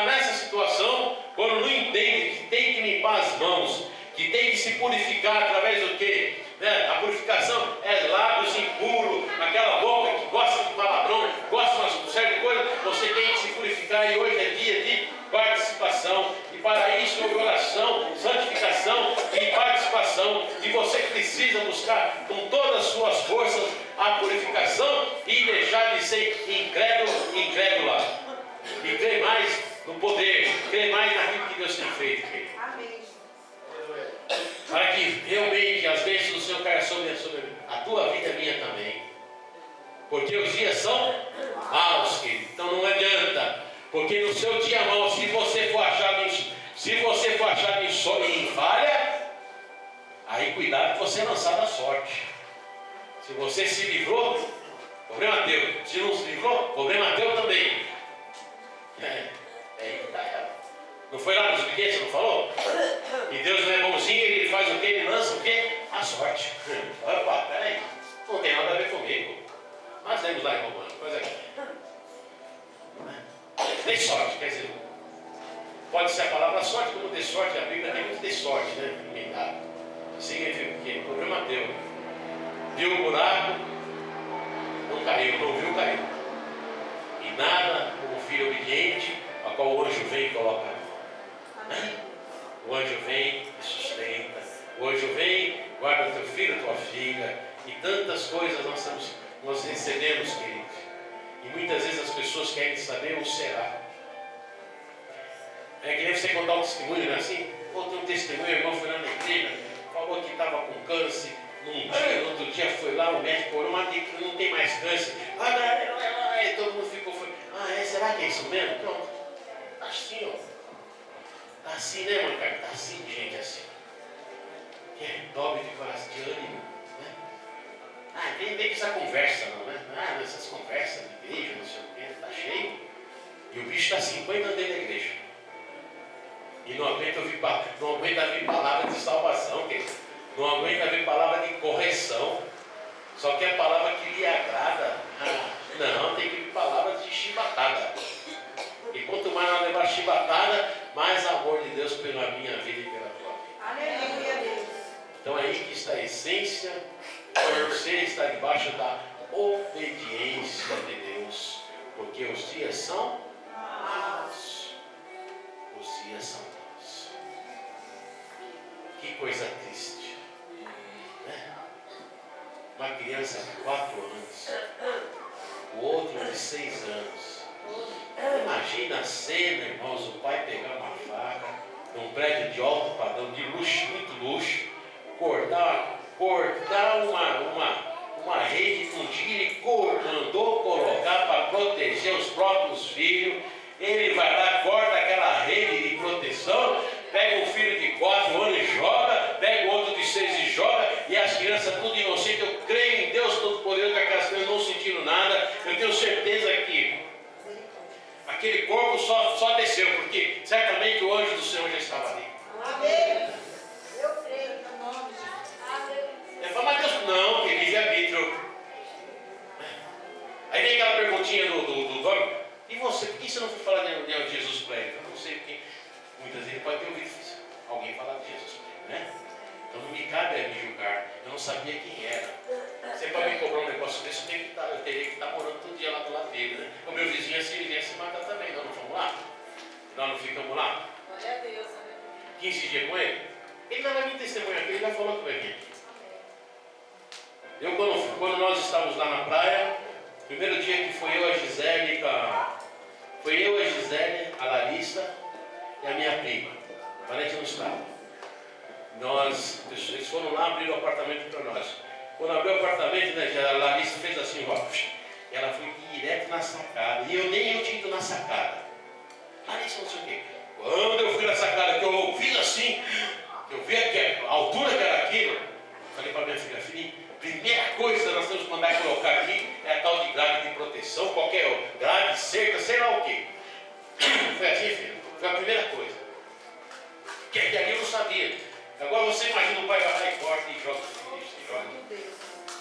nessa situação, quando não entende que tem que limpar as mãos, que tem que se purificar através do quê? Né? A purificação é lábios impuros, aquela boca que gosta de palavrão, gosta de uma série de coisas, você tem que se purificar, e hoje é dia de participação, e para isso houve oração, santificação e participação, e você precisa buscar com todas as suas forças a purificação e deixar de ser incrédula, e crer mais no poder, crer mais naquilo que Deus tem feito, querido. Amém. Para que realmente as bênçãos do Senhor caiam sobre a tua vida e a minha também. Porque os dias são maus, querido. Então não adianta. Porque no seu dia mau, se você for achado em falha, aí cuidado que você não sai da sorte. Se você se livrou, problema teu. Se não se livrou, problema teu também. Não foi lá nos bilhetes, não falou? E Deus não é bonzinho, ele faz o quê? Ele lança o quê? A sorte. Opa, peraí, não tem nada a ver comigo. Nós lemos lá em Romanos, coisa aqui. Dê sorte, quer dizer, pode ser a palavra sorte, como dê sorte, a Bíblia tem muito de sorte, né? Significa o quê? O problema teu. Viu o buraco, não caiu, não viu, caiu. E nada como filho obediente, a qual o anjo vem e coloca. O anjo vem e sustenta. O anjo vem, guarda teu filho, tua filha. E tantas coisas nós recebemos, queridos. E muitas vezes as pessoas querem saber o será. É que nem você contar um testemunho, não é assim? Pô, tem um testemunho, o irmão foi lá na igreja, falou que estava com câncer. Num dia, no outro dia foi lá, o médico olhou, mas não tem mais câncer. E todo mundo ficou, será que é isso mesmo? Pronto. Tá assim, ó. Tá assim, né, mãe? Tá assim, gente, assim. Dobre de coração, de ânimo, né? Nem tem essa conversa, não, né? Essas conversas de igreja, não sei o quê, tá cheio. E o bicho está 50 anos dentro da igreja. E não aguenta ouvir palavra de salvação, querido. Não aguenta ouvir palavra de correção. Só que é a palavra que lhe agrada. Não, tem que ouvir palavras de chibatada. E quanto mais nós levar chibatada, mais amor de Deus pela minha vida e pela tua vida. Aleluia, Deus. Então é aí que está a essência. Você está debaixo da obediência de Deus. Porque os dias são maus. Os dias são maus. Que coisa triste. Né? Uma criança de 4 anos. O outro de 6 anos. Imagina a cena, irmãos, o pai pegar uma faca num prédio de alto padrão, de luxo, muito luxo, cortar uma rede com tiro e mandou colocar para proteger os próprios filhos. Ele vai lá, corta aquela rede de proteção, pega um filho de 4 anos e joga, pega o outro de 6 e joga, e as crianças tudo inocentes. Eu creio em Deus Todo-Poderoso, que aquelas crianças não sentiram nada. Eu tenho certeza que aquele corpo só desceu, porque certamente o anjo do Senhor já estava ali. Amém. Eu creio no nome de Jesus. Ele fala, mas Deus, não, que livre-arbítrio. Aí vem aquela perguntinha do Dório, e você, por que você não foi falar de Jesus para ele? Eu não sei, porque muitas vezes ele pode ter ouvido alguém falar de Jesus para ele, né? Então não me cabe a me julgar, eu não sabia quem era. Você pode me cobrar um negócio desse, eu teria que estar morando todo dia lá do lado dele, né? O meu vizinho ia se matar também, nós não fomos lá? Nós não ficamos lá? Glória a Deus. 15 dias com ele? Ele não vai me testemunhar aqui, ele já falou que vai vir aqui. Quando nós estávamos lá na praia, primeiro dia que foi eu, a Gisele, a Larissa e a minha prima. A Valente não estava. Eles foram lá abrir o apartamento para nós. Quando abriu o apartamento, né, a Larissa fez assim, ó, ela foi direto na sacada. E eu tinha ido na sacada. Larissa não sei o quê. Quando eu fui na sacada, que eu fiz assim, que eu vi a altura que era aquilo, falei para minha filha, primeira coisa que nós temos que mandar colocar aqui é a tal de grade de proteção, qualquer grade, cerca, sei lá o quê. Foi assim, filho? Foi a primeira coisa. Que ali eu não sabia. Agora você imagina o pai vai lá e corta e joga e joga.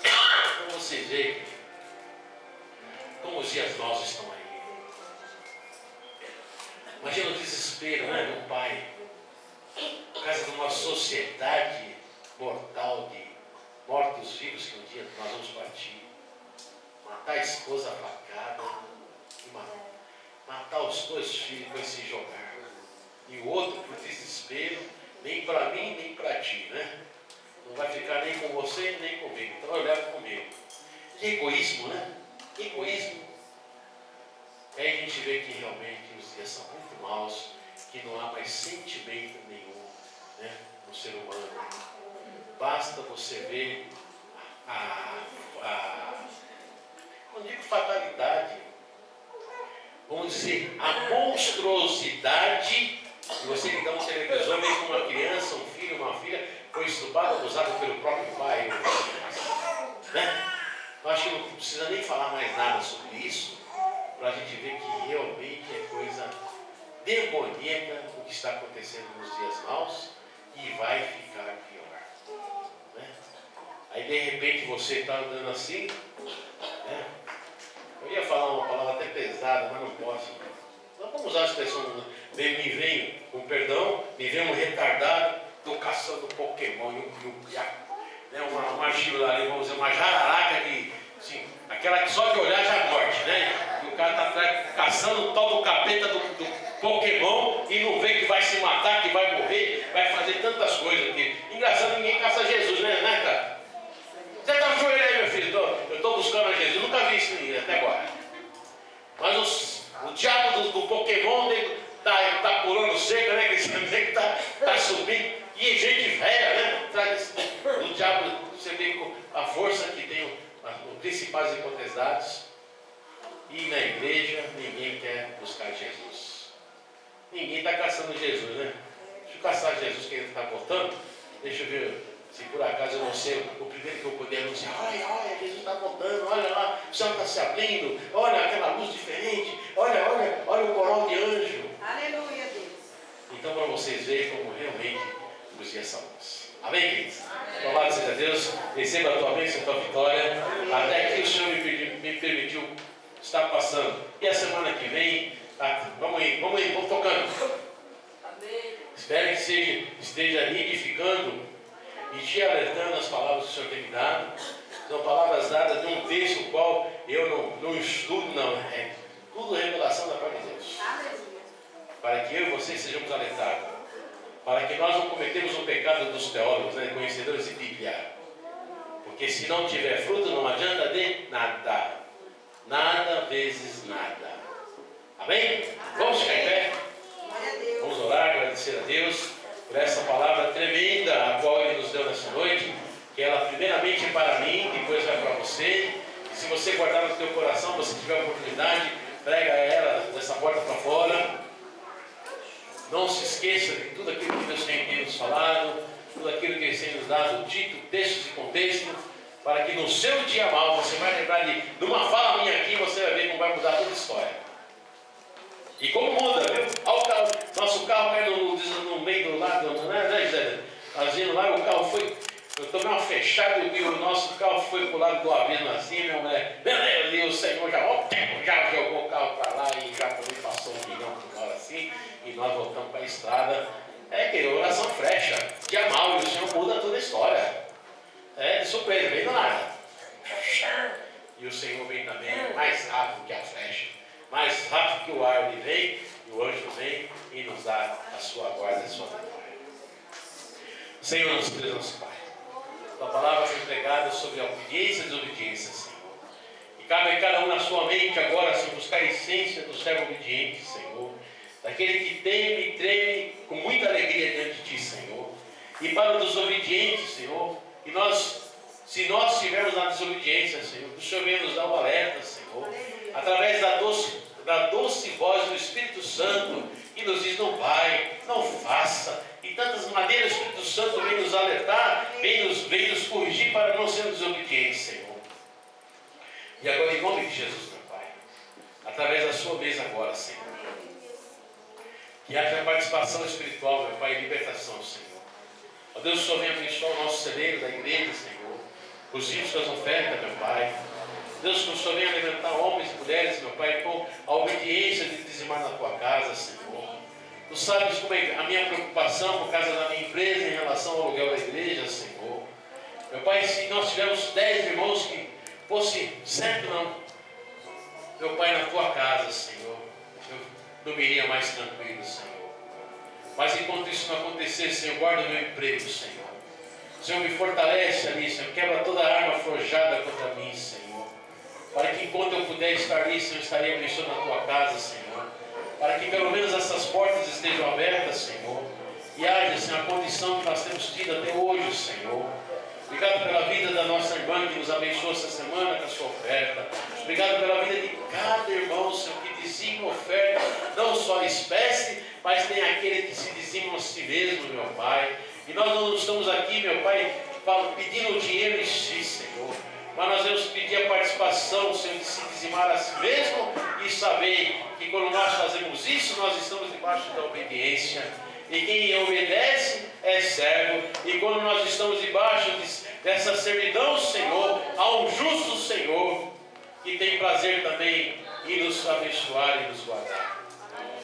Então você vê como os dias maus estão aí. Imagina o desespero, né, de um pai, por causa de uma sociedade mortal de mortos-vivos que um dia nós vamos partir. Matar a esposa a facada e matar os dois filhos com esse jogar. E o outro, por desespero, nem para mim, nem para ti, né? Não vai ficar nem com você, nem comigo. Então eu levo comigo. Que egoísmo, né? Que egoísmo. Aí a gente vê que realmente os dias são muito maus, que não há mais sentimento nenhum, né, no ser humano. Basta você ver não digo fatalidade, vamos dizer, a monstruosidade de você ligar um televisor, vê que uma criança, um filho, uma filha foi estuprado, abusado pelo próprio pai, né? Eu acho que não precisa nem falar mais nada sobre isso, para a gente ver que realmente é coisa demoníaca o que está acontecendo nos dias maus e vai ficar pior, né? Aí de repente você está andando assim, né? Eu ia falar uma palavra até pesada, mas não posso. Não vamos usar a expressão, me vem, com perdão, me vem um retardado, estou caçando Pokémon uma chula ali, vamos dizer, uma jararaca de, assim, aquela que só de olhar já morte, né? E o cara está caçando o tal do capeta do Pokémon e não vê que vai se matar, que vai morrer, vai fazer tantas coisas aqui. Engraçado, ninguém caça Jesus, né, cara? Você está no joelho aí, meu filho? Eu estou buscando a Jesus, nunca vi isso até agora. Mas o diabo do Pokémon está pulando seca, né? Que está subindo. E gente velha, né? O diabo, você vê a força que tem os principais e potestades. E na igreja ninguém quer buscar Jesus. Ninguém está caçando Jesus, né? Deixa eu caçar Jesus que ele está voltando. Deixa eu ver. Se por acaso eu não sei, o primeiro que eu puder anunciar, olha, Jesus está voltando, olha lá, o céu está se abrindo, olha aquela luz diferente, olha o coral de anjo. Aleluia, Deus. Então, para vocês verem como realmente os dias são bons. Amém, queridos? Louvado seja Deus, receba a tua bênção, a tua vitória. Até aqui o Senhor me permitiu estar passando. E a semana que vem, vamos tocando. Amém. Espero que esteja edificando e te alertando as palavras que o Senhor tem me dado. São palavras dadas de um texto o qual eu não estudo, não. É tudo revelação da parte de Deus. Para que eu e você sejamos alertados. Para que nós não cometemos o pecado dos teólogos, né, conhecedores de Bíblia. Porque se não tiver fruto, não adianta de nada. Nada vezes nada. Amém? Vamos ficar em pé? Vamos orar, agradecer a Deus por essa palavra tremenda a qual Ele nos deu nessa noite, que ela primeiramente é para mim, depois vai para você. E se você guardar no teu coração, você tiver a oportunidade, prega ela dessa porta para fora. Não se esqueça de tudo aquilo que Deus tem nos falado, tudo aquilo que Ele tem nos dado, dito, textos e contexto, para que no seu dia mal você vai lembrar de uma fala minha aqui, você vai ver como vai mudar toda a história. E como muda, viu? Olha o carro, nosso carro cai no meio do lado, né, Zé? Fazendo lá, o carro foi. Eu tomei uma fechada e o nosso carro foi para o lado do abismo assim, minha mulher. E o Senhor já jogou o carro para lá e já também passou 1 milhão por hora assim. E nós voltamos para a estrada. É que oração frecha, dia mal, e o Senhor muda toda a história. É de surpresa, vem do nada. E o Senhor vem também mais rápido que a flecha. Mais rápido que o ar, ele vem, e o anjo vem e nos dá a sua guarda e a sua vitória. Senhor, nosso Deus, nosso Pai, tua palavra foi pregada sobre a obediência e desobediência, Senhor. E cabe a cada um na sua mente agora, Senhor, buscar a essência do servo obediente, Senhor. Daquele que teme e treme com muita alegria diante de ti, Senhor. E para os desobedientes, Senhor, e se nós estivermos na desobediência, Senhor, o Senhor venha nos dar um alerta, Senhor, através da doce voz do Espírito Santo, que nos diz: não vai, não faça. E tantas maneiras o Espírito Santo vem nos alertar, vem nos corrigir para não sermos desobedientes, Senhor. E agora, em nome de Jesus, meu Pai, através da sua mesa agora, Senhor, que haja participação espiritual, meu Pai, e libertação, Senhor. Ó Deus, o Senhor venha abençoar o nosso celeiro da igreja, Senhor, os filhos das ofertas, meu Pai. Deus, que o Senhor venha alimentar homens e mulheres, meu Pai, com a obediência de dizimar na tua casa, Senhor. sabes como é a minha preocupação por causa da minha empresa em relação ao aluguel da igreja, Senhor. Meu Pai, se nós tivermos 10 irmãos que fosse certo não, meu Pai, na tua casa, Senhor, eu dormiria mais tranquilo, Senhor. Mas enquanto isso não acontecer, Senhor, guarda o meu emprego, Senhor. Senhor, me fortalece ali, Senhor, quebra toda a arma forjada contra mim, Senhor. Para que enquanto eu puder estar ali, Senhor, estarei abençoando a tua casa, Senhor. Para que pelo menos essas portas estejam abertas, Senhor. E haja, Senhor, a condição que nós temos tido até hoje, Senhor. Obrigado pela vida da nossa irmã que nos abençoou essa semana com a sua oferta. Obrigado pela vida de cada irmão, Senhor, que dizima oferta, não só a espécie, mas tem aquele que se dizima a si mesmo, meu Pai. E nós não estamos aqui, meu Pai, pedindo dinheiro em si, Senhor. Mas nós vamos pedir a participação, Senhor, de se dizimar a si mesmo e saber que quando nós fazemos isso, nós estamos debaixo da obediência. E quem obedece é servo. E quando nós estamos debaixo dessa servidão, Senhor, há um justo Senhor que tem prazer também em nos abençoar e nos guardar.